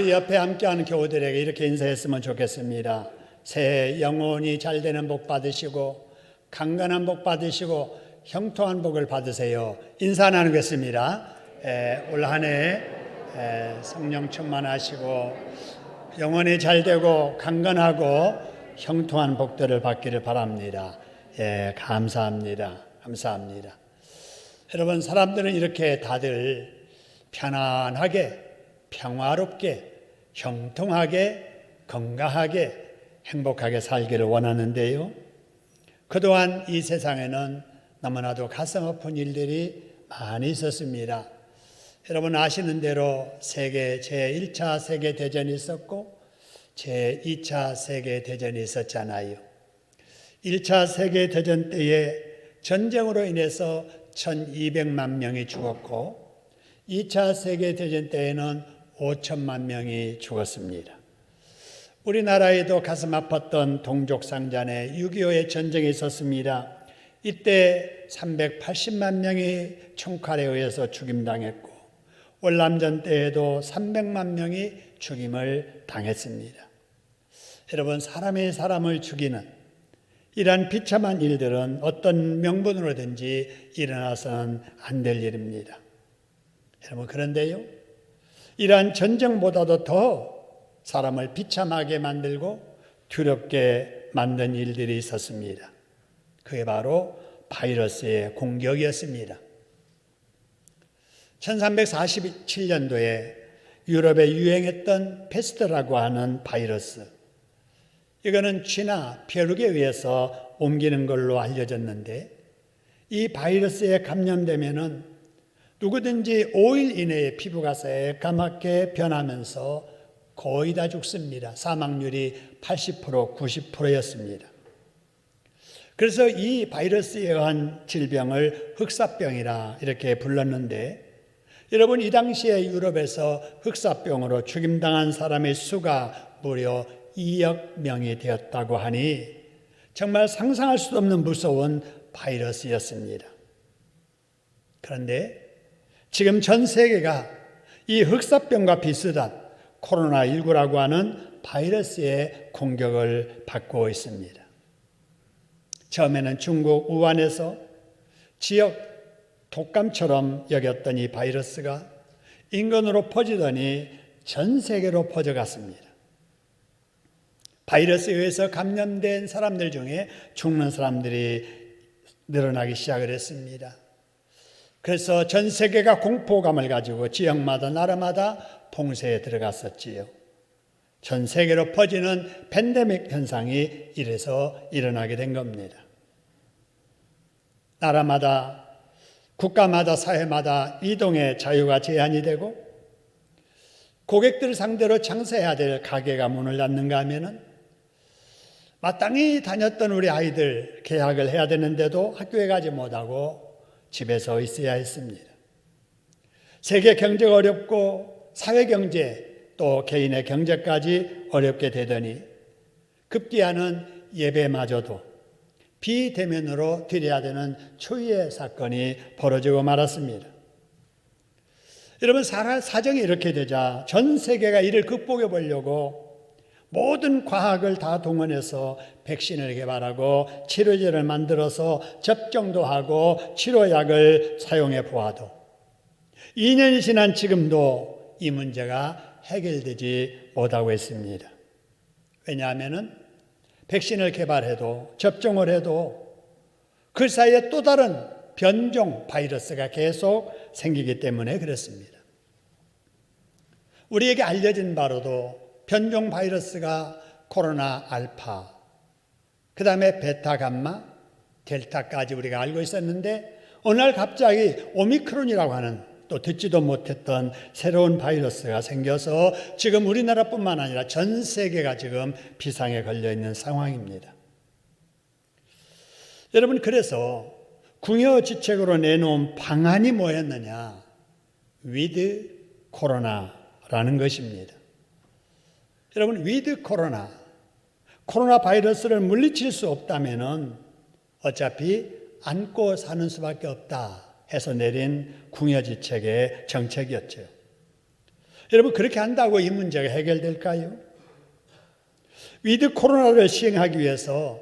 우리 옆에 함께하는 교우들에게 이렇게 인사했으면 좋겠습니다. 새해 영혼이 잘 되는 복 받으시고 강건한 복 받으시고 형통한 복을 받으세요. 인사 나누겠습니다. 올 한 해 성령 충만하시고 영혼이 잘 되고 강건하고 형통한 복들을 받기를 바랍니다. 감사합니다. 감사합니다. 여러분, 사람들은 이렇게 다들 편안하게, 평화롭게, 형통하게, 건강하게, 행복하게 살기를 원하는데요. 그동안 이 세상에는 너무나도 가슴 아픈 일들이 많이 있었습니다. 여러분 아시는 대로 제1차 세계대전이 있었고 제2차 세계대전이 있었잖아요. 1차 세계대전 때에 전쟁으로 인해서 1200만 명이 죽었고 2차 세계대전 때에는 5천만 명이 죽었습니다. 우리나라에도 가슴 아팠던 동족상잔의 6.25의 전쟁이 있었습니다. 이때 380만 명이 총칼에 의해서 죽임당했고 월남전 때에도 300만 명이 죽임을 당했습니다. 여러분, 사람이 사람을 죽이는 이러한 비참한 일들은 어떤 명분으로든지 일어나서는 안 될 일입니다. 여러분, 그런데요, 이러한 전쟁보다도 더 사람을 비참하게 만들고 두렵게 만든 일들이 있었습니다. 그게 바로 바이러스의 공격이었습니다. 1347년도에 유럽에 유행했던 페스트라고 하는 바이러스, 이거는 쥐나 벼룩에 의해서 옮기는 걸로 알려졌는데 이 바이러스에 감염되면은 누구든지 5일 이내에 피부가 새까맣게 변하면서 거의 다 죽습니다. 사망률이 80%, 90%였습니다. 그래서 이 바이러스에 의한 질병을 흑사병이라 이렇게 불렀는데 여러분, 이 당시에 유럽에서 흑사병으로 죽임당한 사람의 수가 무려 2억 명이 되었다고 하니 정말 상상할 수 없는 무서운 바이러스였습니다. 그런데 지금 전 세계가 이 흑사병과 비슷한 코로나19라고 하는 바이러스의 공격을 받고 있습니다. 처음에는 중국 우한에서 지역 독감처럼 여겼던 이 바이러스가 인근으로 퍼지더니 전 세계로 퍼져갔습니다. 바이러스에 의해서 감염된 사람들 중에 죽는 사람들이 늘어나기 시작을 했습니다. 그래서 전 세계가 공포감을 가지고 지역마다 나라마다 봉쇄에 들어갔었지요. 전 세계로 퍼지는 팬데믹 현상이 이래서 일어나게 된 겁니다. 나라마다, 국가마다, 사회마다 이동의 자유가 제한이 되고 고객들을 상대로 장사해야 될 가게가 문을 닫는가 하면은 마땅히 다녔던 우리 아이들 개학을 해야 되는데도 학교에 가지 못하고 집에서 있어야 했습니다. 세계 경제가 어렵고 사회 경제 또 개인의 경제까지 어렵게 되더니 급기야는 예배마저도 비대면으로 드려야 되는 초유의 사건이 벌어지고 말았습니다. 여러분, 사정이 이렇게 되자 전 세계가 이를 극복해 보려고 모든 과학을 다 동원해서 백신을 개발하고 치료제를 만들어서 접종도 하고 치료약을 사용해 보아도 2년이 지난 지금도 이 문제가 해결되지 못하고 있습니다. 왜냐하면 백신을 개발해도 접종을 해도 그 사이에 또 다른 변종 바이러스가 계속 생기기 때문에 그렇습니다. 우리에게 알려진 바로도 변종 바이러스가 코로나 알파, 그 다음에 베타 감마, 델타까지 우리가 알고 있었는데 어느 날 갑자기 오미크론이라고 하는 또 듣지도 못했던 새로운 바이러스가 생겨서 지금 우리나라뿐만 아니라 전 세계가 지금 비상에 걸려 있는 상황입니다. 여러분, 그래서 궁여지책으로 내놓은 방안이 뭐였느냐? 위드 코로나라는 것입니다. 여러분, 위드 코로나 바이러스를 물리칠 수 없다면 어차피 안고 사는 수밖에 없다 해서 내린 궁여지책의 정책이었죠. 여러분, 그렇게 한다고 이 문제가 해결될까요? 위드 코로나를 시행하기 위해서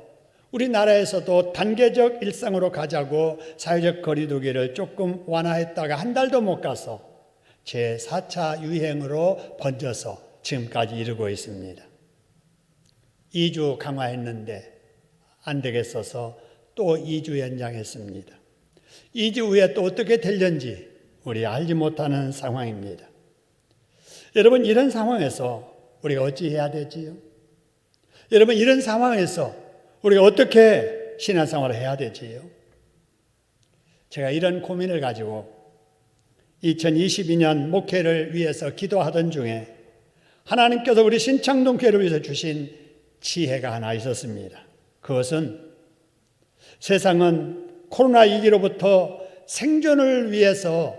우리나라에서도 단계적 일상으로 가자고 사회적 거리두기를 조금 완화했다가 한 달도 못 가서 제4차 유행으로 번져서 지금까지 이르고 있습니다. 2주 강화했는데 안 되겠어서 또 2주 연장했습니다. 2주 후에 또 어떻게 될는지 우리 알지 못하는 상황입니다. 여러분, 이런 상황에서 우리가 어찌해야 되지요? 여러분, 이런 상황에서 우리가 어떻게 신앙생활을 해야 되지요? 제가 이런 고민을 가지고 2022년 목회를 위해서 기도하던 중에 하나님께서 우리 신창동교회를 위해서 주신 지혜가 하나 있었습니다. 그것은 세상은 코로나 위기로부터 생존을 위해서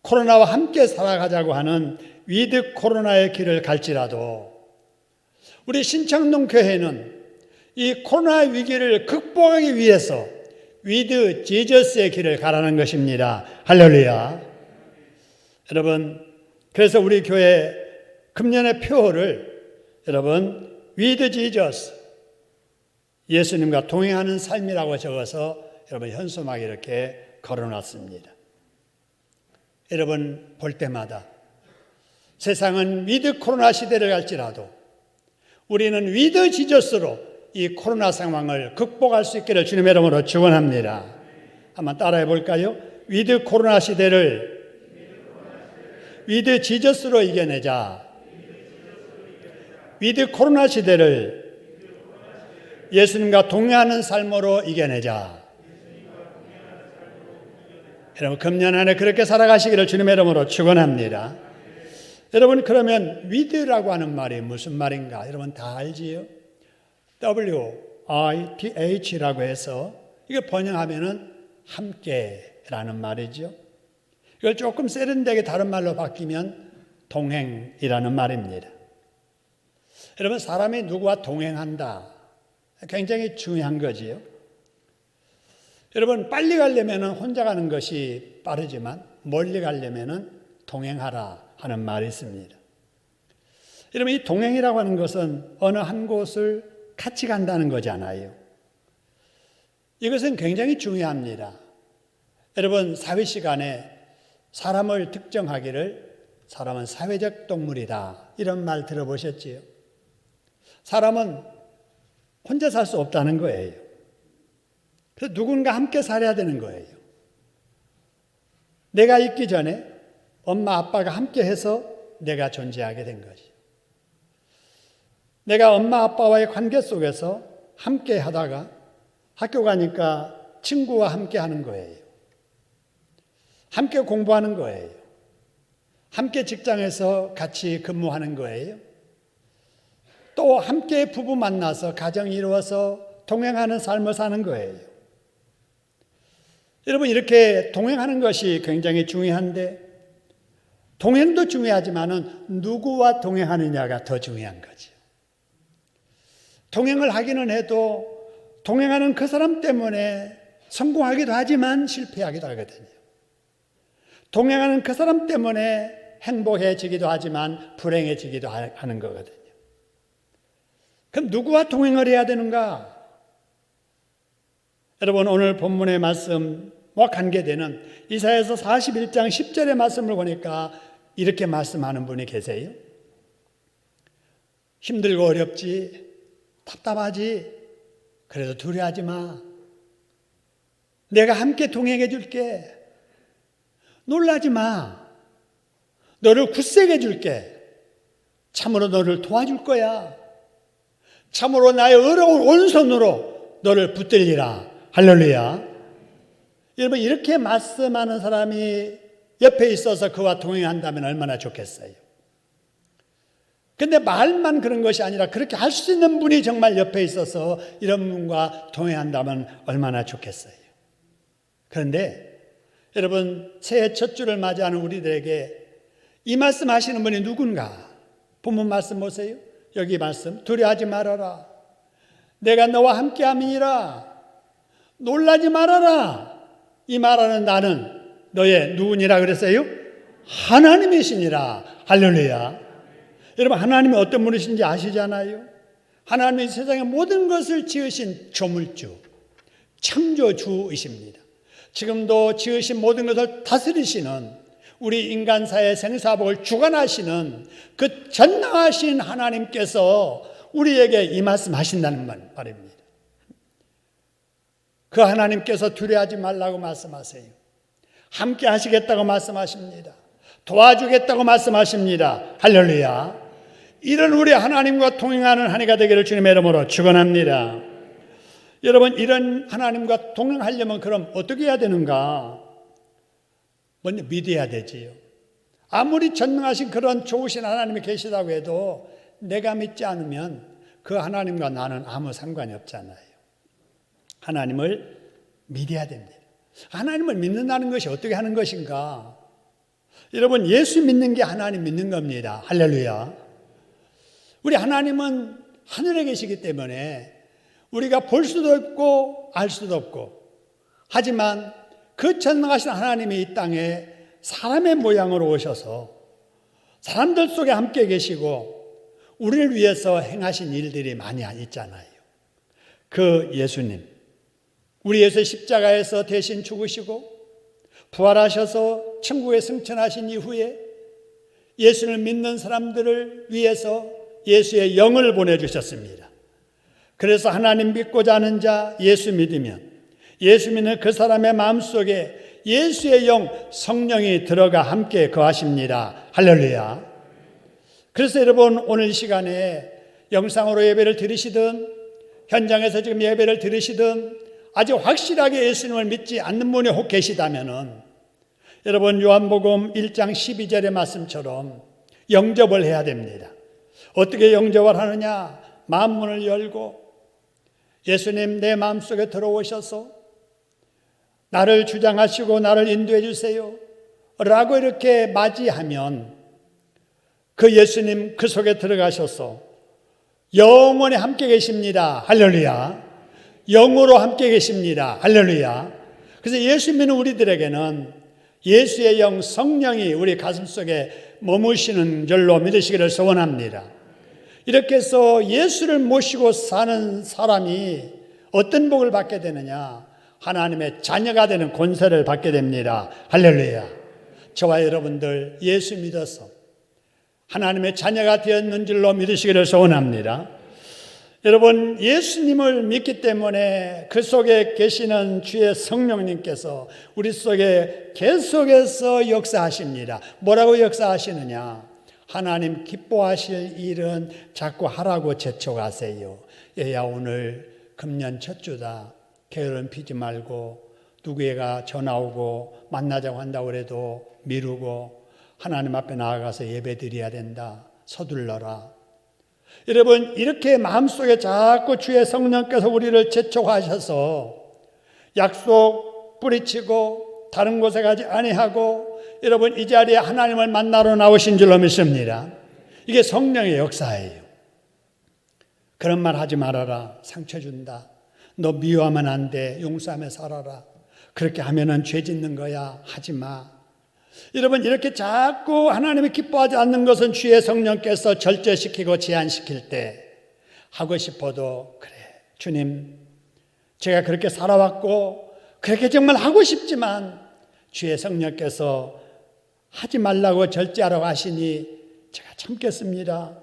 코로나와 함께 살아가자고 하는 위드 코로나의 길을 갈지라도 우리 신창동교회는 이 코로나 위기를 극복하기 위해서 위드 지저스의 길을 가라는 것입니다. 할렐루야. 여러분, 그래서 우리 교회 금년의 표어를 여러분 위드 지저스, 예수님과 동행하는 삶이라고 적어서 여러분 현수막에 이렇게 걸어놨습니다. 여러분 볼 때마다 세상은 위드 코로나 시대를 갈지라도 우리는 위드 지저스로 이 코로나 상황을 극복할 수 있기를 주님의 이름으로 축원합니다. 한번 따라해 볼까요? 위드 코로나 시대를 위드 지저스로 이겨내자. 위드 코로나 시대를 예수님과 동행하는 삶으로 이겨내자. 여러분 금년 안에 그렇게 살아가시기를 주님의 이름으로 축원합니다. 여러분, 그러면 위드라고 하는 말이 무슨 말인가? 여러분 다 알지요? WITH라고 해서 이거 번역하면은 함께라는 말이죠. 이걸 조금 세련되게 다른 말로 바뀌면 동행이라는 말입니다. 여러분, 사람이 누구와 동행한다, 굉장히 중요한 거지요. 여러분, 빨리 가려면 혼자 가는 것이 빠르지만 멀리 가려면 동행하라 하는 말이 있습니다. 여러분, 이 동행이라고 하는 것은 어느 한 곳을 같이 간다는 거잖아요. 이것은 굉장히 중요합니다. 여러분, 사회 시간에 사람을 특정하기를 사람은 사회적 동물이다, 이런 말 들어보셨지요? 사람은 혼자 살 수 없다는 거예요. 그래서 누군가 함께 살아야 되는 거예요. 내가 있기 전에 엄마 아빠가 함께 해서 내가 존재하게 된 거지. 내가 엄마 아빠와의 관계 속에서 함께 하다가 학교 가니까 친구와 함께 하는 거예요. 함께 공부하는 거예요. 함께 직장에서 같이 근무하는 거예요. 또 함께 부부 만나서 가정 이루어서 동행하는 삶을 사는 거예요. 여러분, 이렇게 동행하는 것이 굉장히 중요한데 동행도 중요하지만은 누구와 동행하느냐가 더 중요한 거죠. 동행을 하기는 해도 동행하는 그 사람 때문에 성공하기도 하지만 실패하기도 하거든요. 동행하는 그 사람 때문에 행복해지기도 하지만 불행해지기도 하는 거거든요. 그럼 누구와 동행을 해야 되는가? 여러분, 오늘 본문의 말씀과 관계되는 이사야서 41장 10절의 말씀을 보니까 이렇게 말씀하는 분이 계세요. 힘들고 어렵지, 답답하지, 그래도 두려워하지 마. 내가 함께 동행해 줄게. 놀라지 마. 너를 굳세게 해 줄게. 참으로 너를 도와줄 거야. 참으로 나의 어려운 오른손으로 너를 붙들리라. 할렐루야. 여러분, 이렇게 말씀하는 사람이 옆에 있어서 그와 동행한다면 얼마나 좋겠어요. 근데 말만 그런 것이 아니라 그렇게 할 수 있는 분이 정말 옆에 있어서 이런 분과 동행한다면 얼마나 좋겠어요. 그런데 여러분, 새해 첫 주를 맞이하는 우리들에게 이 말씀 하시는 분이 누군가? 본문 말씀 보세요. 여기 말씀, 두려워하지 말아라. 내가 너와 함께함이니라. 놀라지 말아라. 이 말하는 나는 너의 누구니라 그랬어요? 하나님이시니라. 할렐루야. 여러분, 하나님이 어떤 분이신지 아시잖아요. 하나님이 세상의 모든 것을 지으신 조물주, 창조주이십니다. 지금도 지으신 모든 것을 다스리시는, 우리 인간사의 생사복을 주관하시는 그 전능하신 하나님께서 우리에게 이 말씀하신다는 말입니다. 그 하나님께서 두려워하지 말라고 말씀하세요. 함께 하시겠다고 말씀하십니다. 도와주겠다고 말씀하십니다. 할렐루야. 이런 우리 하나님과 동행하는 한 해가 되기를 주님의 이름으로 축원합니다. 여러분, 이런 하나님과 동행하려면 그럼 어떻게 해야 되는가? 먼저 믿어야 되지요. 아무리 전능하신 그런 좋으신 하나님이 계시다고 해도 내가 믿지 않으면 그 하나님과 나는 아무 상관이 없잖아요. 하나님을 믿어야 됩니다. 하나님을 믿는다는 것이 어떻게 하는 것인가? 여러분, 예수 믿는 게 하나님 믿는 겁니다. 할렐루야. 우리 하나님은 하늘에 계시기 때문에 우리가 볼 수도 없고 알 수도 없고, 하지만 그 전능하신 하나님이 이 땅에 사람의 모양으로 오셔서 사람들 속에 함께 계시고 우리를 위해서 행하신 일들이 많이 있잖아요. 그 예수님, 우리 예수 십자가에서 대신 죽으시고 부활하셔서 천국에 승천하신 이후에 예수를 믿는 사람들을 위해서 예수의 영을 보내주셨습니다. 그래서 하나님 믿고자 하는 자, 예수 믿으면 예수 믿는 그 사람의 마음속에 예수의 영, 성령이 들어가 함께 거하십니다. 할렐루야. 그래서 여러분, 오늘 시간에 영상으로 예배를 들으시든 현장에서 지금 예배를 들으시든 아직 확실하게 예수님을 믿지 않는 분이 혹 계시다면은 여러분, 요한복음 1장 12절의 말씀처럼 영접을 해야 됩니다. 어떻게 영접을 하느냐? 마음문을 열고 예수님, 내 마음속에 들어오셔서 나를 주장하시고 나를 인도해 주세요 라고 이렇게 맞이하면 그 예수님 그 속에 들어가셔서 영원히 함께 계십니다. 할렐루야. 영으로 함께 계십니다. 할렐루야. 그래서 예수 믿는 우리들에게는 예수의 영, 성령이 우리 가슴속에 머무시는 줄로 믿으시기를 소원합니다. 이렇게 해서 예수를 모시고 사는 사람이 어떤 복을 받게 되느냐? 하나님의 자녀가 되는 권세를 받게 됩니다. 할렐루야. 저와 여러분들 예수 믿어서 하나님의 자녀가 되었는 줄로 믿으시기를 소원합니다. 여러분, 예수님을 믿기 때문에 그 속에 계시는 주의 성령님께서 우리 속에 계속해서 역사하십니다. 뭐라고 역사하시느냐? 하나님 기뻐하실 일은 자꾸 하라고 재촉하세요. 얘야, 오늘 금년 첫 주다. 게으름 피지 말고, 누구애가 전화 오고 만나자고 한다고 해도 미루고 하나님 앞에 나아가서 예배 드려야 된다. 서둘러라. 여러분, 이렇게 마음속에 자꾸 주의 성령께서 우리를 재촉하셔서 약속 뿌리치고 다른 곳에 가지 아니하고 여러분, 이 자리에 하나님을 만나러 나오신 줄로 믿습니다. 이게 성령의 역사예요. 그런 말 하지 말아라. 상처 준다. 너 미워하면 안 돼. 용서하며 살아라. 그렇게 하면은 죄 짓는 거야. 하지 마. 여러분, 이렇게 자꾸 하나님이 기뻐하지 않는 것은 주의 성령께서 절제시키고 제한시킬 때 하고 싶어도, 그래, 주님, 제가 그렇게 살아왔고 그렇게 정말 하고 싶지만 주의 성령께서 하지 말라고 절제하라고 하시니 제가 참겠습니다.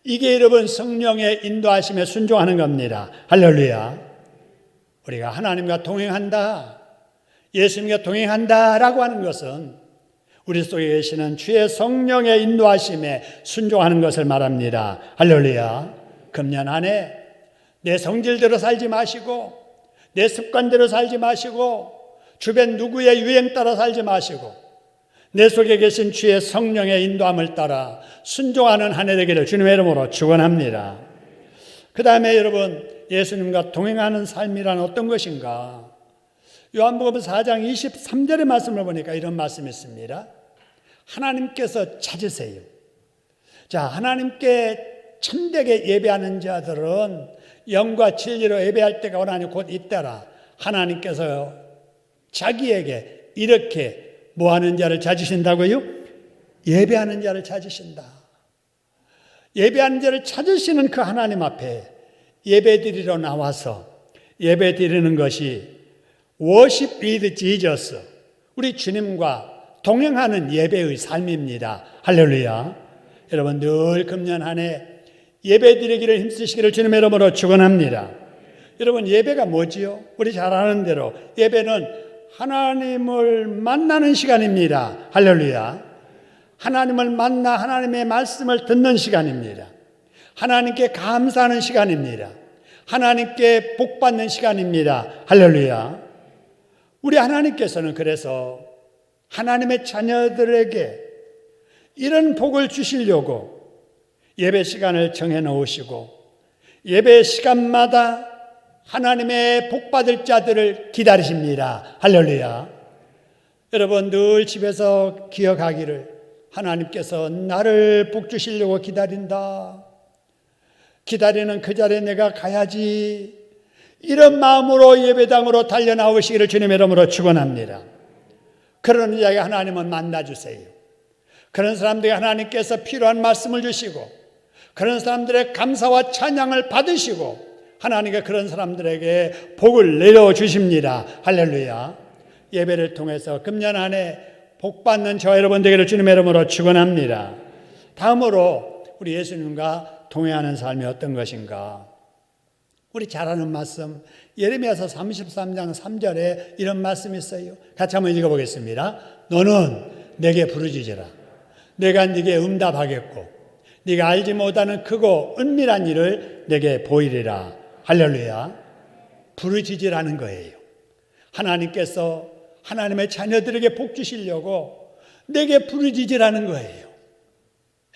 이게 여러분, 성령의 인도하심에 순종하는 겁니다. 할렐루야. 우리가 하나님과 동행한다, 예수님과 동행한다라고 하는 것은 우리 속에 계시는 주의 성령의 인도하심에 순종하는 것을 말합니다. 할렐루야. 금년 한 해 내 성질대로 살지 마시고, 내 습관대로 살지 마시고, 주변 누구의 유행 따라 살지 마시고, 내 속에 계신 주의 성령의 인도함을 따라 순종하는 한 해 되기를 주님의 이름으로 축원합니다. 그 다음에 여러분, 예수님과 동행하는 삶이란 어떤 것인가? 요한복음 4장 23절의 말씀을 보니까 이런 말씀이 있습니다. 하나님께서 찾으세요. 자, 하나님께 참되게 예배하는 자들은 영과 진리로 예배할 때가 오나니 곧 이때라. 하나님께서 자기에게 이렇게 뭐하는 자를 찾으신다고요? 예배하는 자를 찾으신다. 예배하는 자를 찾으시는 그 하나님 앞에 예배드리러 나와서 예배드리는 것이 worship with Jesus, 우리 주님과 동행하는 예배의 삶입니다. 할렐루야. 여러분 늘 금년 한 해 예배드리기를 힘쓰시기를 주님의 이름으로 축원합니다. 여러분 예배가 뭐지요? 우리 잘 아는 대로 예배는 하나님을 만나는 시간입니다. 할렐루야. 하나님을 만나 하나님의 말씀을 듣는 시간입니다. 하나님께 감사하는 시간입니다. 하나님께 복받는 시간입니다. 할렐루야. 우리 하나님께서는 그래서 하나님의 자녀들에게 이런 복을 주시려고 예배 시간을 정해 놓으시고 예배 시간마다 하나님의 복받을 자들을 기다리십니다. 할렐루야. 여러분 늘 집에서 기억하기를 하나님께서 나를 복 주시려고 기다린다. 기다리는 그 자리에 내가 가야지. 이런 마음으로 예배당으로 달려나오시기를 주님의 이름으로 축원합니다. 그런 자에게 하나님은 만나주세요. 그런 사람들에게 하나님께서 필요한 말씀을 주시고 그런 사람들의 감사와 찬양을 받으시고 하나님께 그런 사람들에게 복을 내려주십니다. 할렐루야. 예배를 통해서 금년 안에 복받는 저와 여러분 되기를 주님의 이름으로 축원합니다. 다음으로 우리 예수님과 동행하는 삶이 어떤 것인가? 우리 잘 아는 말씀 예레미야서 33장 3절에 이런 말씀이 있어요. 같이 한번 읽어보겠습니다. 너는 내게 부르짖으라. 내가 네게 응답하겠고 네가 알지 못하는 크고 은밀한 일을 내게 보이리라. 할렐루야. 부르짖으라는 거예요. 하나님께서 하나님의 자녀들에게 복 주시려고 내게 부르짖으라는 거예요.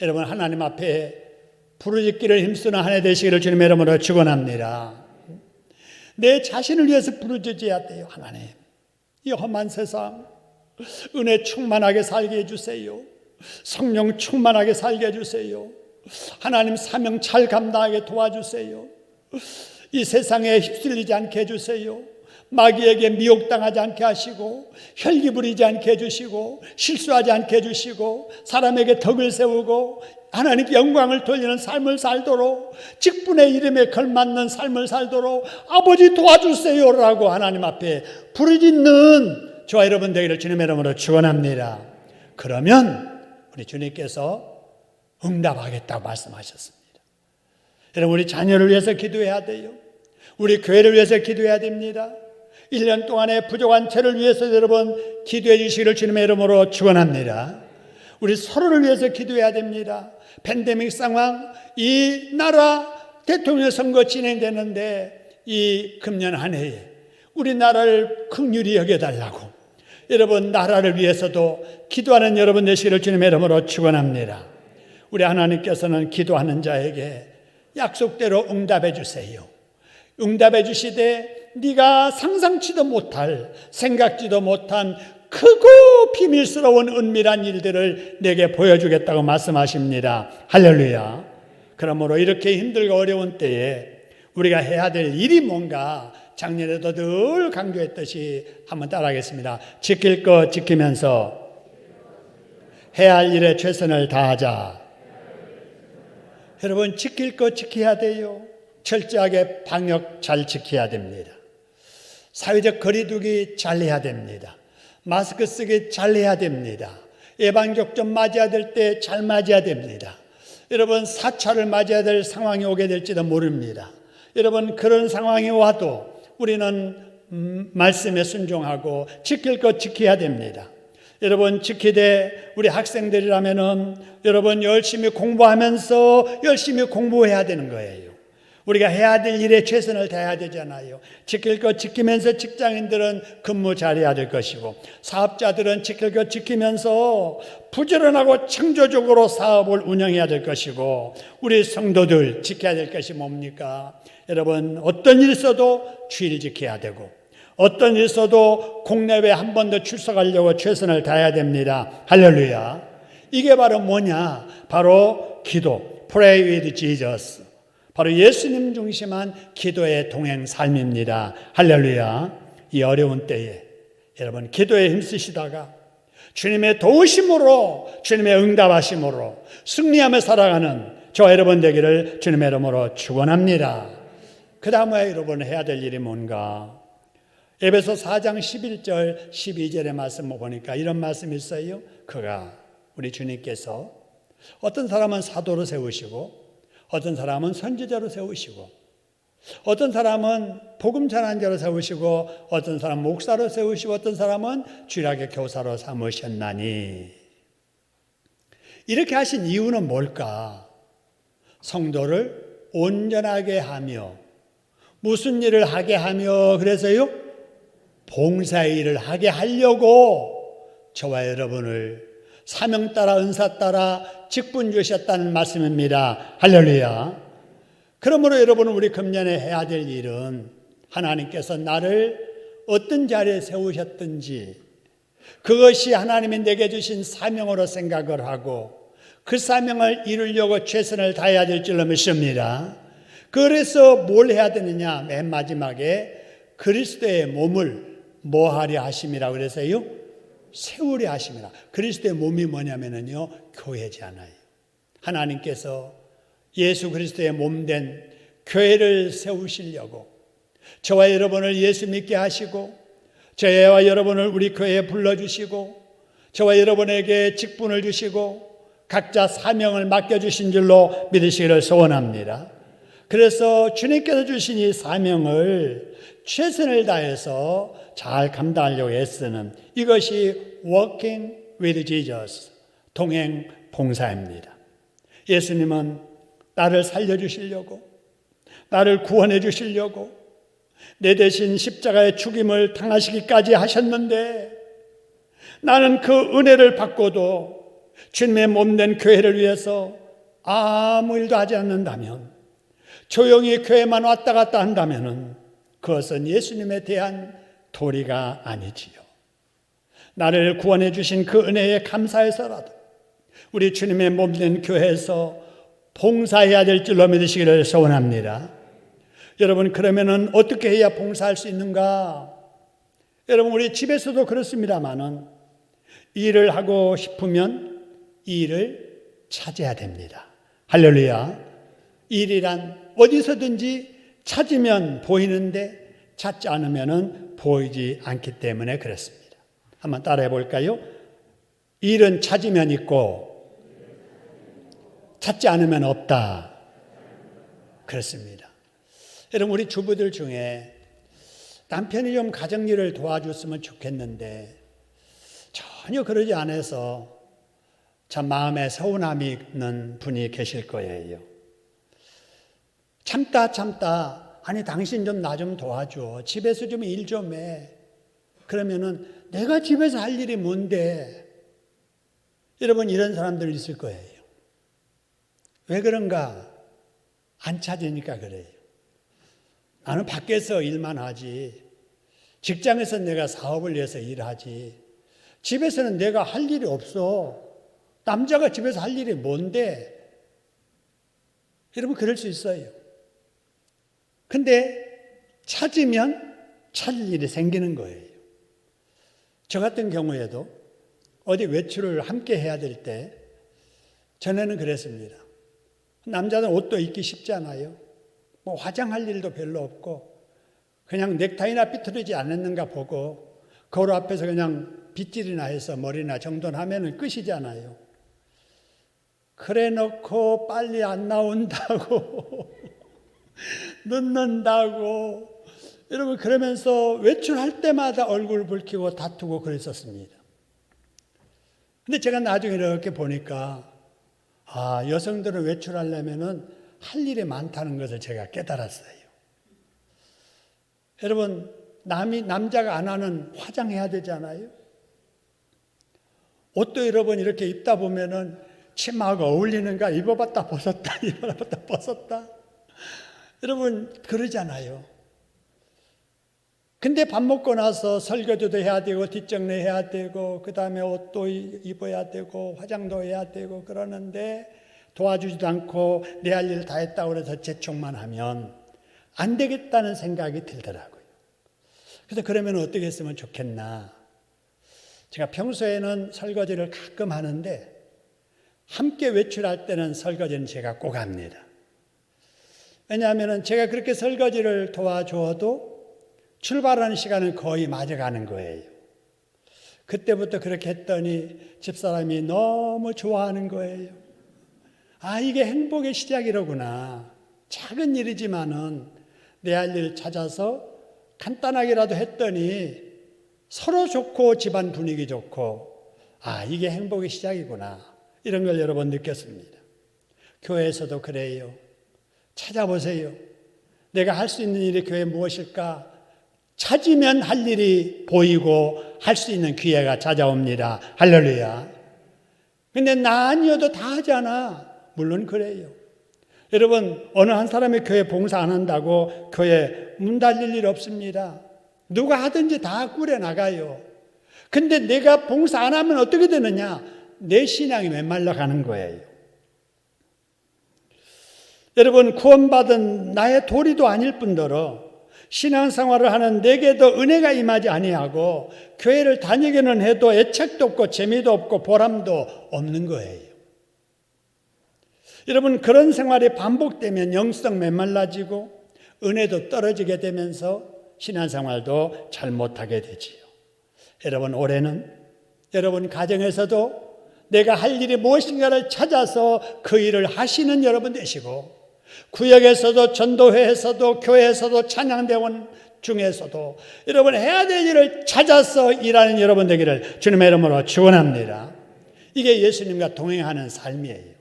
여러분 하나님 앞에 부르짖기를 힘쓰는 한 해 되시기를 주님의 이름으로 축원합니다. 내 자신을 위해서 부르짖어야 돼요. 하나님, 이 험한 세상 은혜 충만하게 살게 해주세요. 성령 충만하게 살게 해주세요. 하나님 사명 잘 감당하게 도와주세요. 이 세상에 휩쓸리지 않게 해주세요. 마귀에게 미혹당하지 않게 하시고 혈기 부리지 않게 해주시고 실수하지 않게 해주시고 사람에게 덕을 세우고 하나님께 영광을 돌리는 삶을 살도록 직분의 이름에 걸맞는 삶을 살도록 아버지 도와주세요라고 하나님 앞에 부르짖는 저와 여러분 되기를 주님의 이름으로 축원합니다. 그러면 우리 주님께서 응답하겠다고 말씀하셨습니다. 여러분 우리 자녀를 위해서 기도해야 돼요. 우리 교회를 위해서 기도해야 됩니다. 1년 동안의 부족한 채를 위해서 여러분 기도해 주시기를 주님의 이름으로 축원합니다. 우리 서로를 위해서 기도해야 됩니다. 팬데믹 상황, 이 나라 대통령 선거 진행되는데 이 금년 한 해에 우리나라를 긍휼히 여겨달라고 여러분 나라를 위해서도 기도하는 여러분 되시기를 주님의 이름으로 축원합니다. 우리 하나님께서는 기도하는 자에게 약속대로 응답해 주세요. 응답해 주시되 네가 상상치도 못할 생각지도 못한 크고 비밀스러운 은밀한 일들을 내게 보여주겠다고 말씀하십니다. 할렐루야. 그러므로 이렇게 힘들고 어려운 때에 우리가 해야 될 일이 뭔가 작년에도 늘 강조했듯이 한번 따라하겠습니다. 지킬 것 지키면서 해야 할 일에 최선을 다하자. 여러분 지킬 것 지켜야 돼요. 철저하게 방역 잘 지켜야 됩니다. 사회적 거리두기 잘 해야 됩니다. 마스크 쓰기 잘 해야 됩니다. 예방접종 맞아야 될 때 잘 맞아야 됩니다. 여러분 4차를 맞아야 될 상황이 오게 될지도 모릅니다. 여러분 그런 상황이 와도 우리는 말씀에 순종하고 지킬 것 지켜야 됩니다. 여러분 지키되 우리 학생들이라면은 여러분 열심히 공부하면서 열심히 공부해야 되는 거예요. 우리가 해야 될 일에 최선을 다해야 되잖아요. 지킬 것 지키면서 직장인들은 근무 잘해야 될 것이고 사업자들은 지킬 것 지키면서 부지런하고 창조적으로 사업을 운영해야 될 것이고 우리 성도들 지켜야 될 것이 뭡니까? 여러분 어떤 일 있어도 주일 지켜야 되고 어떤 일 있어도 국내외 한 번 더 출석하려고 최선을 다해야 됩니다. 할렐루야. 이게 바로 뭐냐? 바로 기도. Pray with Jesus. 바로 예수님 중심한 기도의 동행 삶입니다. 할렐루야. 이 어려운 때에 여러분 기도에 힘쓰시다가 주님의 도우심으로, 주님의 응답하심으로 승리하며 살아가는 저와 여러분 되기를 주님의 이름으로 축원합니다. 그 다음에 여러분 해야 될 일이 뭔가? 에베소 4장 11절 12절의 말씀을 보니까 이런 말씀이 있어요. 그가 우리 주님께서 어떤 사람은 사도로 세우시고 어떤 사람은 선지자로 세우시고 어떤 사람은 복음 전한 자로 세우시고 어떤 사람은 목사로 세우시고 어떤 사람은 주일학교 교사로 삼으셨나니. 이렇게 하신 이유는 뭘까? 성도를 온전하게 하며 무슨 일을 하게 하며 그래서요? 봉사의 일을 하게 하려고 저와 여러분을 사명 따라 은사 따라 직분 주셨다는 말씀입니다. 할렐루야. 그러므로 여러분은 우리 금년에 해야 될 일은 하나님께서 나를 어떤 자리에 세우셨든지 그것이 하나님이 내게 주신 사명으로 생각을 하고 그 사명을 이루려고 최선을 다해야 될 줄로 믿습니다. 그래서 뭘 해야 되느냐? 맨 마지막에 그리스도의 몸을 뭐 하려 하심이라 그래서요? 세우려 하심이라. 그리스도의 몸이 뭐냐면요, 교회잖아요. 하나님께서 예수 그리스도의 몸된 교회를 세우시려고 저와 여러분을 예수 믿게 하시고 저와 여러분을 우리 교회에 불러주시고 저와 여러분에게 직분을 주시고 각자 사명을 맡겨주신 줄로 믿으시기를 소원합니다. 그래서 주님께서 주신 이 사명을 최선을 다해서 잘 감당하려고 애쓰는 이것이 Walking with Jesus, 동행 봉사입니다. 예수님은 나를 살려주시려고, 나를 구원해 주시려고 내 대신 십자가의 죽임을 당하시기까지 하셨는데 나는 그 은혜를 받고도 주님의 몸된 교회를 위해서 아무 일도 하지 않는다면, 조용히 교회만 왔다 갔다 한다면 그것은 예수님에 대한 도리가 아니지요. 나를 구원해 주신 그 은혜에 감사해서라도 우리 주님의 몸된 교회에서 봉사해야 될 줄로 믿으시기를 소원합니다. 여러분, 그러면은 어떻게 해야 봉사할 수 있는가? 여러분, 우리 집에서도 그렇습니다만은 일을 하고 싶으면 일을 찾아야 됩니다. 할렐루야. 일이란 어디서든지 찾으면 보이는데 찾지 않으면은 보이지 않기 때문에 그렇습니다. 한번 따라해 볼까요? 일은 찾으면 있고 찾지 않으면 없다. 그렇습니다. 여러분, 우리 주부들 중에 남편이 좀 가정일을 도와줬으면 좋겠는데 전혀 그러지 않아서 참 마음에 서운함이 있는 분이 계실 거예요. 참다 아니 당신 좀 나 좀 도와줘. 집에서 좀 일 좀 해. 그러면은 내가 집에서 할 일이 뭔데? 여러분, 이런 사람들 있을 거예요. 왜 그런가? 안 찾으니까 그래요. 나는 밖에서 일만 하지. 직장에서 내가 사업을 위해서 일하지. 집에서는 내가 할 일이 없어. 남자가 집에서 할 일이 뭔데? 여러분, 그럴 수 있어요. 근데 찾으면 찾을 일이 생기는 거예요. 저 같은 경우에도 어디 외출을 함께 해야 될 때 전에는 그랬습니다. 남자는 옷도 입기 쉽잖아요. 뭐 화장할 일도 별로 없고 그냥 넥타이나 삐뚤어지지 않았는가 보고 거울 앞에서 그냥 빗질이나 해서 머리나 정돈하면 끝이잖아요. 그래 놓고 빨리 안 나온다고 늦는다고 여러분 그러면서 외출할 때마다 얼굴 붉히고 다투고 그랬었습니다. 근데 제가 나중에 이렇게 보니까 여성들은 외출하려면은 할 일이 많다는 것을 제가 깨달았어요. 여러분, 남자가 안 하는 화장해야 되잖아요. 옷도 여러분 이렇게 입다 보면은 치마하고 어울리는가 입어봤다 벗었다 입어봤다 벗었다. 여러분 그러잖아요. 근데 밥 먹고 나서 설거지도 해야 되고 뒷정리 해야 되고 그 다음에 옷도 입어야 되고 화장도 해야 되고 그러는데 도와주지도 않고 내 할 일 다 했다고 해서 재촉만 하면 안 되겠다는 생각이 들더라고요. 그래서 그러면 어떻게 했으면 좋겠나. 제가 평소에는 설거지를 가끔 하는데 함께 외출할 때는 설거지는 제가 꼭 합니다. 왜냐하면 제가 그렇게 설거지를 도와주어도 출발하는 시간은 거의 맞아가는 거예요. 그때부터 그렇게 했더니 집사람이 너무 좋아하는 거예요. 아, 이게 행복의 시작이로구나. 작은 일이지만은 내 할 일 찾아서 간단하게라도 했더니 서로 좋고 집안 분위기 좋고, 아, 이게 행복의 시작이구나. 이런 걸 여러 번 느꼈습니다. 교회에서도 그래요. 찾아보세요. 내가 할 수 있는 일이 교회에 무엇일까? 찾으면 할 일이 보이고 할 수 있는 기회가 찾아옵니다. 할렐루야. 근데 나 아니어도 다 하잖아. 물론 그래요. 여러분, 어느 한 사람이 교회 봉사 안 한다고 교회 문 닫릴 일 없습니다. 누가 하든지 다 꾸려나가요. 근데 내가 봉사 안 하면 어떻게 되느냐? 내 신앙이 메말라 가는 거예요. 여러분, 구원받은 나의 도리도 아닐 뿐더러 신앙생활을 하는 내게도 은혜가 임하지 아니하고 교회를 다니기는 해도 애착도 없고 재미도 없고 보람도 없는 거예요. 여러분, 그런 생활이 반복되면 영성 메말라지고 은혜도 떨어지게 되면서 신앙생활도 잘 못하게 되지요. 여러분, 올해는 여러분 가정에서도 내가 할 일이 무엇인가를 찾아서 그 일을 하시는 여러분 되시고, 구역에서도 전도회에서도 교회에서도 찬양대원 중에서도 여러분 해야 될 일을 찾아서 일하는 여러분 되기를 주님의 이름으로 축원합니다. 이게 예수님과 동행하는 삶이에요.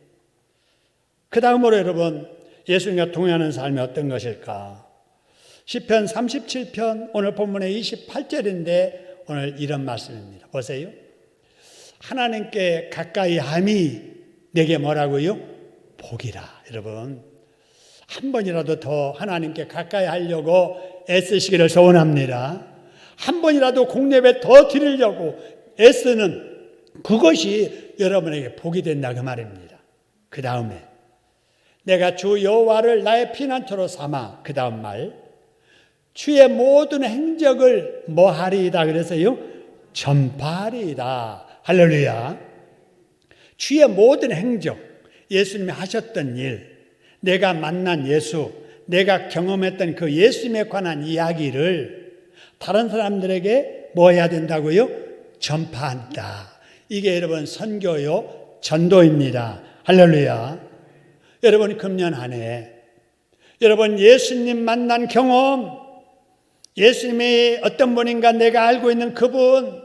그 다음으로 여러분, 예수님과 동행하는 삶이 어떤 것일까? 시편 37편 오늘 본문의 28절인데 오늘 이런 말씀입니다. 보세요. 하나님께 가까이 함이 내게 뭐라고요? 복이라. 여러분, 한 번이라도 더 하나님께 가까이 하려고 애쓰시기를 소원합니다. 한 번이라도 공예배 더 드리려고 애쓰는 그것이 여러분에게 복이 된다, 그 말입니다. 그 다음에 내가 주 여호와를 나의 피난처로 삼아, 그 다음 말, 주의 모든 행적을 뭐 하리이다 그래서요? 전파하리이다. 할렐루야. 주의 모든 행적, 예수님이 하셨던 일, 내가 만난 예수, 내가 경험했던 그 예수님에 관한 이야기를 다른 사람들에게 뭐 해야 된다고요? 전파한다. 이게 여러분 선교요, 전도입니다. 할렐루야. 여러분, 금년 한 해 여러분 예수님 만난 경험, 예수님이 어떤 분인가 내가 알고 있는 그분,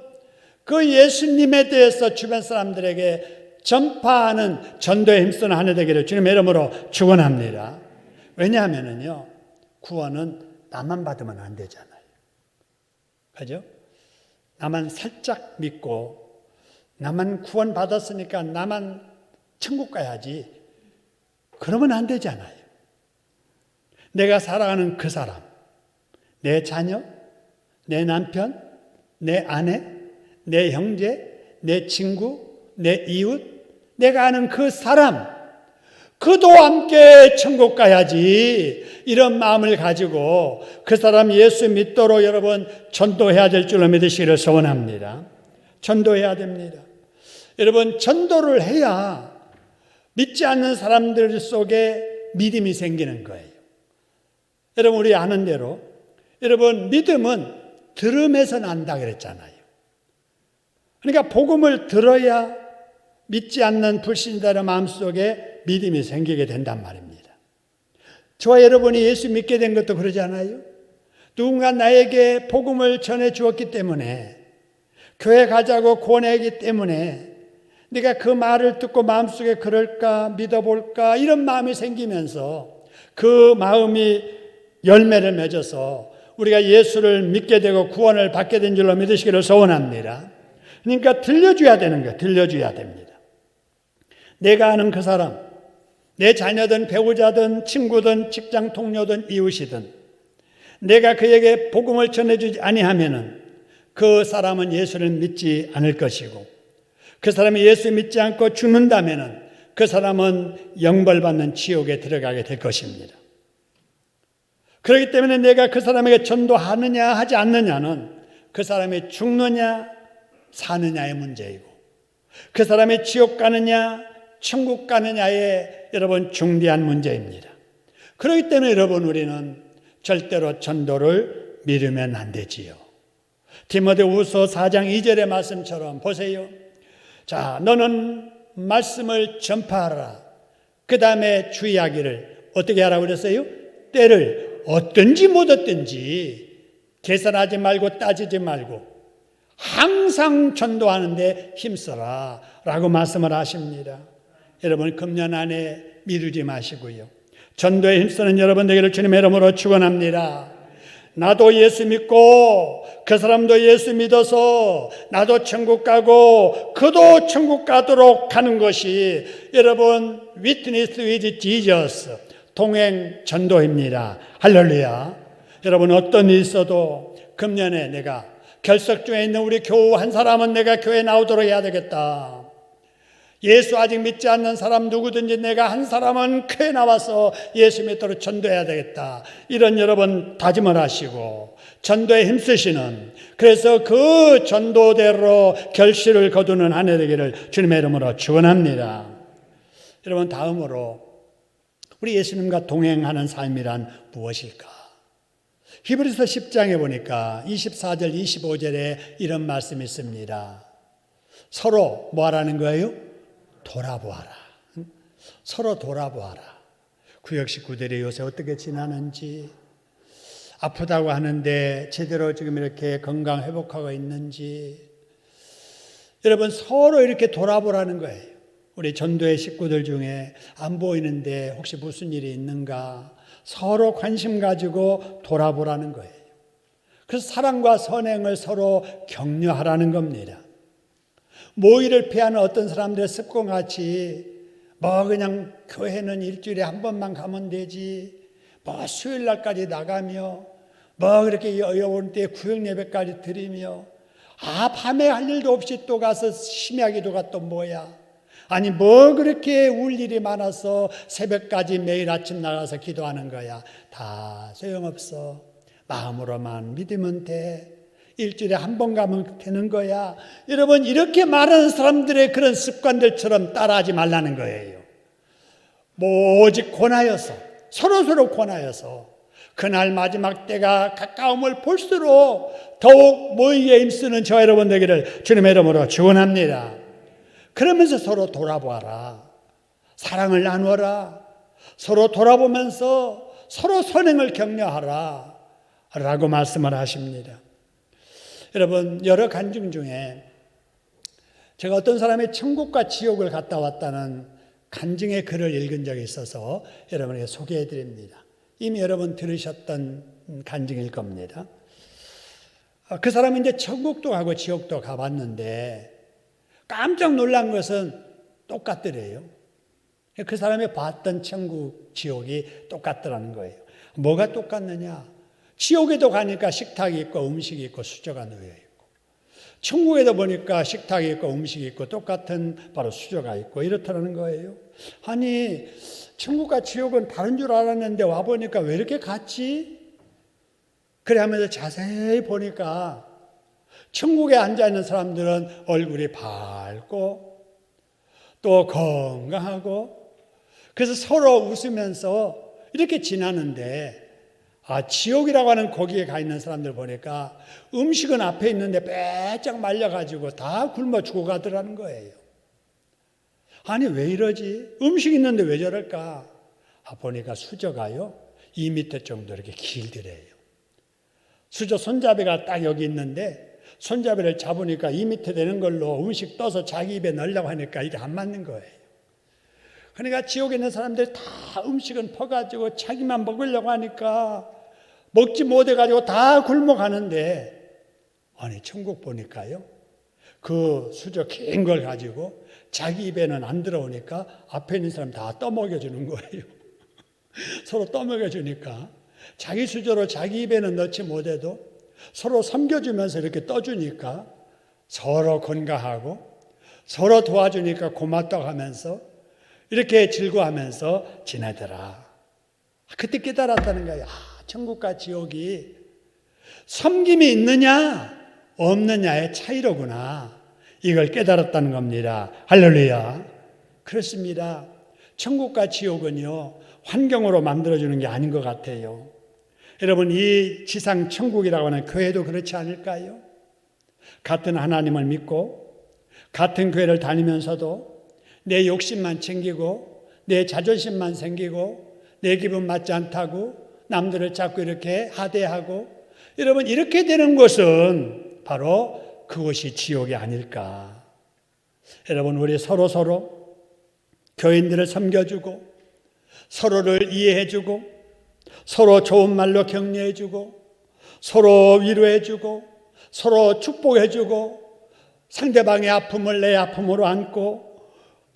그 예수님에 대해서 주변 사람들에게 전파하는 전도에 힘쓰는 한 해 되기를 주님의 이름으로 축원합니다. 왜냐하면요, 구원은 나만 받으면 안 되잖아요. 그죠? 나만 살짝 믿고 나만 구원 받았으니까 나만 천국 가야지, 그러면 안 되잖아요. 내가 사랑하는 그 사람, 내 자녀, 내 남편, 내 아내, 내 형제, 내 친구, 내 이웃, 내가 아는 그 사람, 그도 함께 천국 가야지, 이런 마음을 가지고 그 사람 예수 믿도록 여러분 전도해야 될 줄로 믿으시기를 소원합니다. 전도해야 됩니다. 여러분, 전도를 해야 믿지 않는 사람들 속에 믿음이 생기는 거예요. 여러분, 우리 아는 대로 여러분, 믿음은 들음에서 난다 그랬잖아요. 그러니까 복음을 들어야 믿지 않는 불신자의 마음속에 믿음이 생기게 된단 말입니다. 저와 여러분이 예수 믿게 된 것도 그러잖아요. 누군가 나에게 복음을 전해 주었기 때문에, 교회 가자고 권하기 때문에 내가 그 말을 듣고 마음속에 그럴까, 믿어볼까, 이런 마음이 생기면서 그 마음이 열매를 맺어서 우리가 예수를 믿게 되고 구원을 받게 된 줄로 믿으시기를 소원합니다. 그러니까 들려줘야 되는 거예요. 들려줘야 됩니다. 내가 아는 그 사람, 내 자녀든 배우자든 친구든 직장 동료든 이웃이든 내가 그에게 복음을 전해주지 아니하면은 그 사람은 예수를 믿지 않을 것이고, 그 사람이 예수 믿지 않고 죽는다면은 그 사람은 영벌받는 지옥에 들어가게 될 것입니다. 그렇기 때문에 내가 그 사람에게 전도하느냐 하지 않느냐는 그 사람이 죽느냐 사느냐의 문제이고, 그 사람이 지옥 가느냐 천국 가느냐의 여러분 중대한 문제입니다. 그렇기 때문에 여러분 우리는 절대로 전도를 미루면 안 되지요. 디모데후서 4장 2절의 말씀처럼 보세요. 자, 너는 말씀을 전파하라. 그 다음에 주의하기를 어떻게 하라고 그랬어요? 때를 얻든지 못 얻든지 계산하지 말고 따지지 말고 항상 전도하는데 힘써라 라고 말씀을 하십니다. 여러분 금년 안에 미루지 마시고요. 전도에 힘쓰는 여러분 되기를 주님의 이름으로 축원합니다. 나도 예수 믿고 그 사람도 예수 믿어서 나도 천국 가고 그도 천국 가도록 하는 것이 여러분 Witness with Jesus, 동행 전도입니다. 할렐루야. 여러분 어떤 일이 있어도 금년에 내가 결석중에 있는 우리 교우 한 사람은 내가 교회에 나오도록 해야 되겠다. 예수 아직 믿지 않는 사람 누구든지 내가 한 사람은 교회에 나와서 예수 믿도록 전도해야 되겠다. 이런 여러분 다짐을 하시고 전도에 힘쓰시는, 그래서 그 전도대로 결실을 거두는 한 해 되기를 주님의 이름으로 축원합니다. 여러분 다음으로 우리 예수님과 동행하는 삶이란 무엇일까? 히브리서 10장에 보니까 24절 25절에 이런 말씀이 있습니다. 서로 뭐 하라는 거예요? 돌아보아라. 서로 돌아보아라. 구역 식구들이 요새 어떻게 지나는지, 아프다고 하는데 제대로 지금 이렇게 건강 회복하고 있는지, 여러분 서로 이렇게 돌아보라는 거예요. 우리 전도의 식구들 중에 안 보이는데 혹시 무슨 일이 있는가 서로 관심 가지고 돌아보라는 거예요. 그래서 사랑과 선행을 서로 격려하라는 겁니다. 모의를 피하는 어떤 사람들의 습관같이 뭐 그냥 교회는 일주일에 한 번만 가면 되지, 뭐 수요일 날까지 나가며 뭐 그렇게 여러분 때 구역 예배까지 드리며 밤에 할 일도 없이 또 가서 심야 기도가 또 뭐야, 아니 뭐 그렇게 울 일이 많아서 새벽까지 매일 아침 나가서 기도하는 거야. 다 소용없어. 마음으로만 믿으면 돼. 일주일에 한 번 가면 되는 거야. 여러분 이렇게 말하는 사람들의 그런 습관들처럼 따라하지 말라는 거예요. 오직 권하여서 서로 권하여서 그날 마지막 때가 가까움을 볼수록 더욱 모의에 힘쓰는 저 여러분 되기를 주님의 이름으로 축원합니다. 그러면서 서로 돌아보아라. 사랑을 나누어라. 서로 돌아보면서 서로 선행을 격려하라 라고 말씀을 하십니다. 여러분 여러 간증 중에 제가 어떤 사람이 천국과 지옥을 갔다 왔다는 간증의 글을 읽은 적이 있어서 여러분에게 소개해 드립니다. 이미 여러분 들으셨던 간증일 겁니다. 그 사람이 이제 천국도 가고 지옥도 가봤는데 깜짝 놀란 것은 똑같더래요. 그 사람이 봤던 천국, 지옥이 똑같더라는 거예요. 뭐가 똑같느냐? 지옥에도 가니까 식탁이 있고 음식이 있고 수저가 놓여 있고, 천국에도 보니까 식탁이 있고 음식이 있고 똑같은 바로 수저가 있고 이렇다는 거예요. 아니 천국과 지옥은 다른 줄 알았는데 와보니까 왜 이렇게 같지? 그래 하면서 자세히 보니까 천국에 앉아있는 사람들은 얼굴이 밝고 또 건강하고 그래서 서로 웃으면서 이렇게 지나는데, 지옥이라고 하는 거기에 가 있는 사람들 보니까 음식은 앞에 있는데 빼짝 말려가지고 다 굶어 죽어가더라는 거예요. 아니 왜 이러지? 음식 있는데 왜 저럴까? 보니까 수저가요 2m 정도 이렇게 길더래요. 수저 손잡이가 딱 여기 있는데 손잡이를 잡으니까 2m 되는 걸로 음식 떠서 자기 입에 넣으려고 하니까 이게 안 맞는 거예요. 그러니까 지옥에 있는 사람들이 다 음식은 퍼가지고 자기만 먹으려고 하니까 먹지 못해가지고 다 굶어가는데, 아니 천국 보니까요 그 수저 긴 걸 가지고 자기 입에는 안 들어오니까 앞에 있는 사람 다 떠먹여주는 거예요. 서로 떠먹여주니까 자기 수저로 자기 입에는 넣지 못해도 서로 섬겨주면서 이렇게 떠주니까 서로 건강하고 서로 도와주니까 고맙다고 하면서 이렇게 즐거워하면서 지내더라. 그때 깨달았다는 거예요. 천국과 지옥이 섬김이 있느냐 없느냐의 차이로구나. 이걸 깨달았다는 겁니다. 할렐루야. 그렇습니다. 천국과 지옥은요, 환경으로 만들어주는 게 아닌 것 같아요. 여러분, 이 지상 천국이라고 하는 교회도 그렇지 않을까요? 같은 하나님을 믿고 같은 교회를 다니면서도 내 욕심만 챙기고 내 자존심만 생기고 내 기분 맞지 않다고 남들을 자꾸 이렇게 하대하고, 여러분, 이렇게 되는 것은 바로 그것이 지옥이 아닐까. 여러분, 우리 서로 교인들을 섬겨주고 서로를 이해해주고 서로 좋은 말로 격려해주고 서로 위로해주고 서로 축복해주고 상대방의 아픔을 내 아픔으로 안고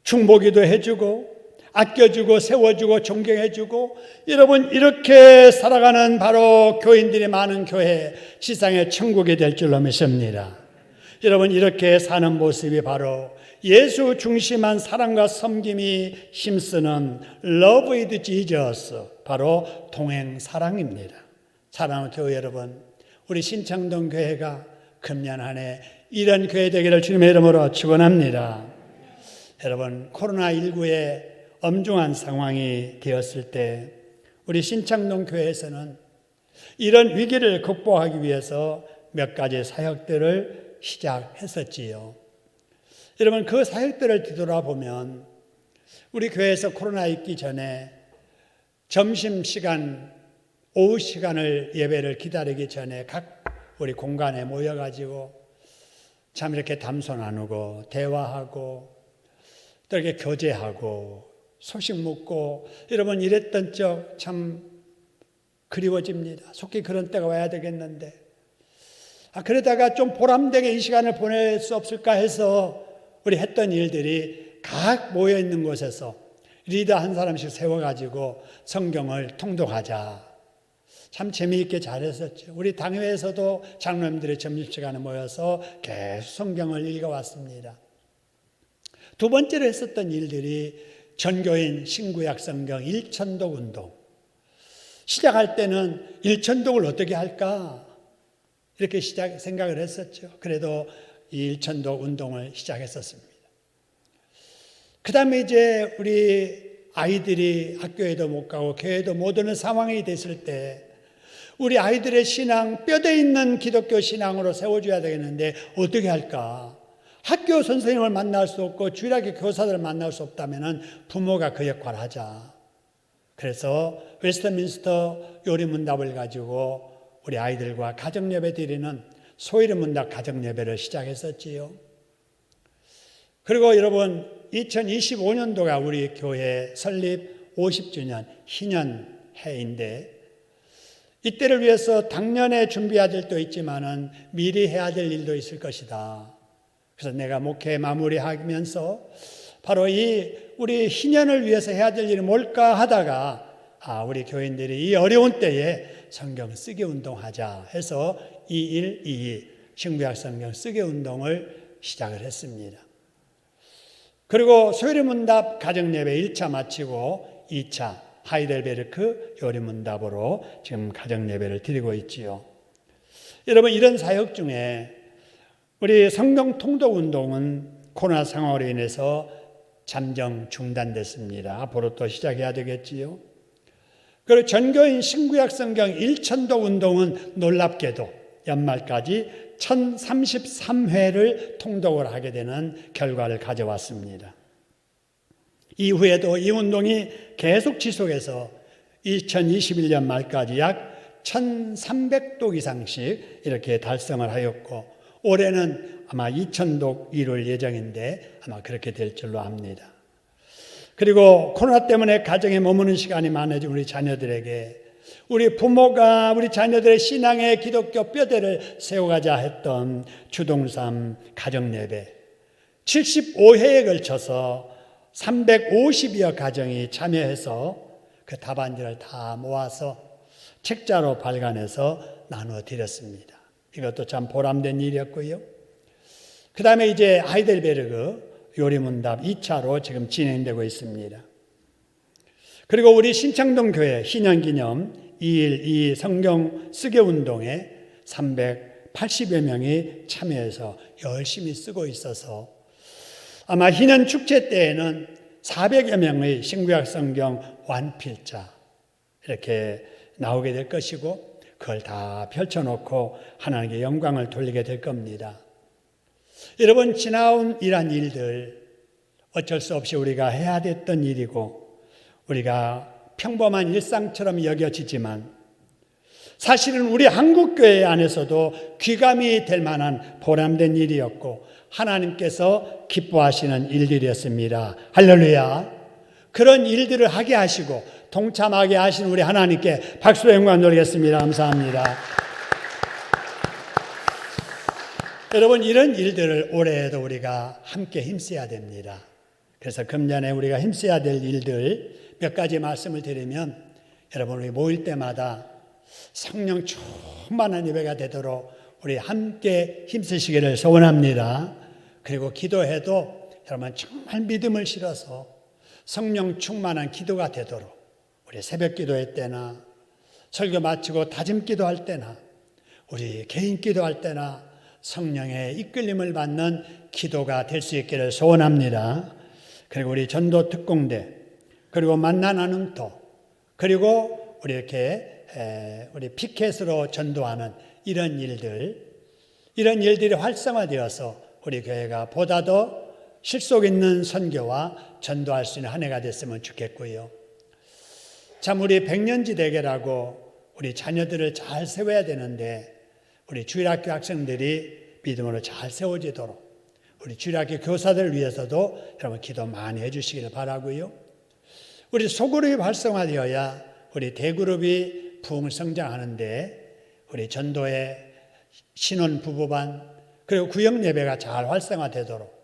중보기도 해주고 아껴주고 세워주고 존경해주고, 여러분, 이렇게 살아가는 바로 교인들이 많은 교회, 지상의 천국이 될 줄로 믿습니다. 여러분, 이렇게 사는 모습이 바로 예수 중심한 사랑과 섬김이 힘쓰는 Love with Jesus, 바로 동행 사랑입니다. 사랑하는 교회 여러분, 우리 신창동 교회가 금년 한 해 이런 교회 되기를 주님의 이름으로 축원합니다. 여러분, 코로나19의 엄중한 상황이 되었을 때 우리 신창동 교회에서는 이런 위기를 극복하기 위해서 몇 가지 사역들을 시작했었지요. 여러분, 그 사역들을 뒤돌아보면 우리 교회에서 코로나 있기 전에 점심시간, 오후 시간을 예배를 기다리기 전에 각 우리 공간에 모여가지고 참 이렇게 담소 나누고 대화하고 또 이렇게 교제하고 소식 묻고, 여러분, 이랬던 적 참 그리워집니다. 속히 그런 때가 와야 되겠는데, 그러다가 좀 보람되게 이 시간을 보낼 수 없을까 해서 우리 했던 일들이 각 모여있는 곳에서 리더 한 사람씩 세워가지고 성경을 통독하자. 참 재미있게 잘했었죠. 우리 당회에서도 장로님들이 점심시간에 모여서 계속 성경을 읽어왔습니다. 두 번째로 했었던 일들이 전교인 신구약 성경 일천독 운동. 시작할 때는 일천독을 어떻게 할까? 이렇게 생각을 했었죠. 그래도 이 일천독 운동을 시작했었습니다. 그 다음에 이제 우리 아이들이 학교에도 못 가고 교회도 못 오는 상황이 됐을 때 우리 아이들의 신앙, 뼈대 있는 기독교 신앙으로 세워줘야 되겠는데 어떻게 할까? 학교 선생님을 만날 수 없고 주일학교 교사들을 만날 수 없다면 부모가 그 역할을 하자. 그래서 웨스트민스터 요리문답을 가지고 우리 아이들과 가정예배 드리는 소요리문답 가정예배를 시작했었지요. 그리고 여러분, 2025년도가 우리 교회 설립 50주년 희년해인데, 이때를 위해서 당년에 준비해야 될 것도 있지만은 미리 해야 될 일도 있을 것이다. 그래서 내가 목회 마무리하면서 바로 이 우리 희년을 위해서 해야 될 일이 뭘까 하다가 우리 교인들이 이 어려운 때에 성경 쓰기 운동하자 해서 2122 신구약 성경 쓰기 운동을 시작을 했습니다. 그리고 소요리문답 가정예배 1차 마치고 2차 하이델베르크 요리문답으로 지금 가정예배를 드리고 있지요. 여러분, 이런 사역 중에 우리 성경 통독 운동은 코로나 상황으로 인해서 잠정 중단됐습니다. 앞으로 또 시작해야 되겠지요. 그리고 전교인 신구약 성경 1천독 운동은 놀랍게도 연말까지 1033회를 통독을 하게 되는 결과를 가져왔습니다. 이후에도 이 운동이 계속 지속해서 2021년 말까지 약 1300독 이상씩 이렇게 달성을 하였고, 올해는 아마 2000독 이룰 예정인데 아마 그렇게 될 줄로 압니다. 그리고 코로나 때문에 가정에 머무는 시간이 많아진 우리 자녀들에게 우리 부모가 우리 자녀들의 신앙의 기독교 뼈대를 세워가자 했던 주동삼 가정예배 75회에 걸쳐서 350여 가정이 참여해서 그 답안지를 다 모아서 책자로 발간해서 나누어 드렸습니다. 이것도 참 보람된 일이었고요. 그 다음에 이제 하이델베르그 요리문답 2차로 지금 진행되고 있습니다. 그리고 우리 신창동 교회 희년기념 2.1.2 성경 쓰기 운동에 80여 명이 참여해서 열심히 쓰고 있어서 아마 희년 축제 때에는 400여 명의 신구약 성경 완필자 이렇게 나오게 될 것이고 그걸 다 펼쳐놓고 하나님께 영광을 돌리게 될 겁니다. 여러분, 지나온 이러한 일들 어쩔 수 없이 우리가 해야 됐던 일이고 우리가 평범한 일상처럼 여겨지지만 사실은 우리 한국교회 안에서도 귀감이 될 만한 보람된 일이었고 하나님께서 기뻐하시는 일들이었습니다. 할렐루야. 그런 일들을 하게 하시고 동참하게 하신 우리 하나님께 박수로 영광 돌리겠습니다. 감사합니다. 여러분, 이런 일들을 올해에도 우리가 함께 힘써야 됩니다. 그래서 금년에 우리가 힘써야 될 일들 몇 가지 말씀을 드리면 여러분, 우리 모일 때마다 성령 충만한 예배가 되도록 우리 함께 힘쓰시기를 소원합니다. 그리고 기도해도 여러분 정말 믿음을 실어서 성령 충만한 기도가 되도록 우리 새벽 기도회 때나 설교 마치고 다짐 기도할 때나 우리 개인 기도할 때나 성령의 이끌림을 받는 기도가 될 수 있기를 소원합니다. 그리고 우리 전도 특공대 그리고 만나 나눔터 그리고 우리 이렇게 우리 피켓으로 전도하는 이런 일들이 활성화되어서 우리 교회가 보다 더 실속 있는 선교와 전도할 수 있는 한 해가 됐으면 좋겠고요. 참 우리 백년지대계라고 우리 자녀들을 잘 세워야 되는데 우리 주일학교 학생들이 믿음으로 잘 세워지도록 우리 주일학교 교사들 위해서도 여러분 기도 많이 해주시기를 바라고요. 우리 소그룹이 활성화되어야 우리 대그룹이 부흥 성장하는데 우리 전도의 신혼 부부반 그리고 구역 예배가 잘 활성화되도록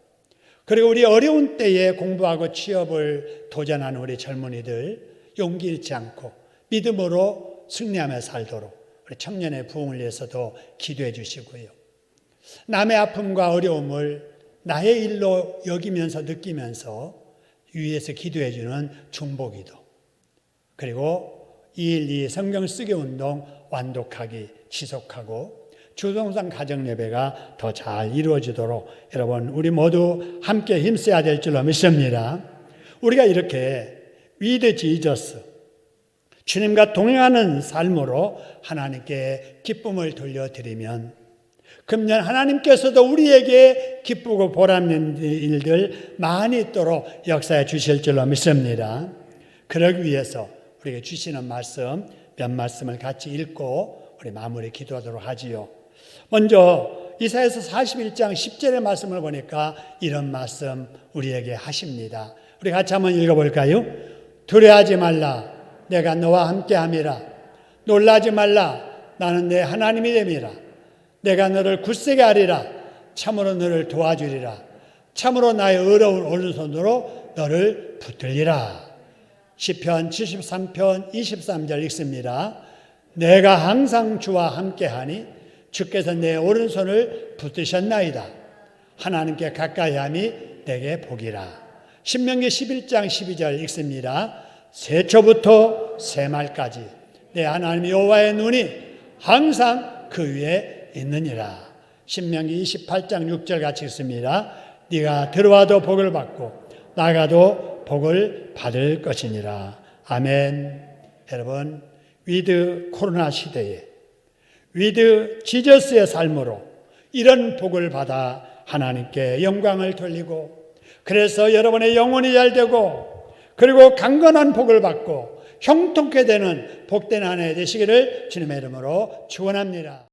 그리고 우리 어려운 때에 공부하고 취업을 도전하는 우리 젊은이들 용기 잃지 않고 믿음으로 승리하며 살도록 우리 청년의 부흥을 위해서도 기도해 주시고요. 남의 아픔과 어려움을 나의 일로 여기면서 느끼면서 위에서 기도해 주는 중보기도 그리고 212 성경 쓰기 운동 완독하기 지속하고 주동상 가정 예배가 더 잘 이루어지도록 여러분 우리 모두 함께 힘써야 될 줄로 믿습니다. 우리가 이렇게 위드 지저스 주님과 동행하는 삶으로 하나님께 기쁨을 돌려드리면 금년 하나님께서도 우리에게 기쁘고 보람있는 일들 많이 있도록 역사해 주실 줄로 믿습니다. 그러기 위해서 우리에게 주시는 말씀 몇 말씀을 같이 읽고 우리 마무리 기도하도록 하지요. 먼저 이사야서 41장 10절의 말씀을 보니까 이런 말씀 우리에게 하십니다. 우리 같이 한번 읽어볼까요? 두려워하지 말라 내가 너와 함께함이라. 놀라지 말라 나는 내 하나님이 됨이라. 내가 너를 굳세게 하리라. 참으로 너를 도와주리라. 참으로 나의 의로운 오른손으로 너를 붙들리라. 시편 73편 23절 읽습니다. 내가 항상 주와 함께하니 주께서 내 오른손을 붙드셨나이다. 하나님께 가까이함이 내게 복이라. 신명기 11장 12절 읽습니다. 세초부터 새말까지 내 하나님 여호와의 눈이 항상 그 위에 있느니라. 신명기 28장 6절 같이 읽습니다. 네가 들어와도 복을 받고 나가도 복을 받을 것이니라. 아멘. 여러분, 위드 코로나 시대에 위드 지저스의 삶으로 이런 복을 받아 하나님께 영광을 돌리고 그래서 여러분의 영혼이 잘 되고 그리고 강건한 복을 받고 형통케 되는 복된 한 해 되시기를 주님의 이름으로 축원합니다.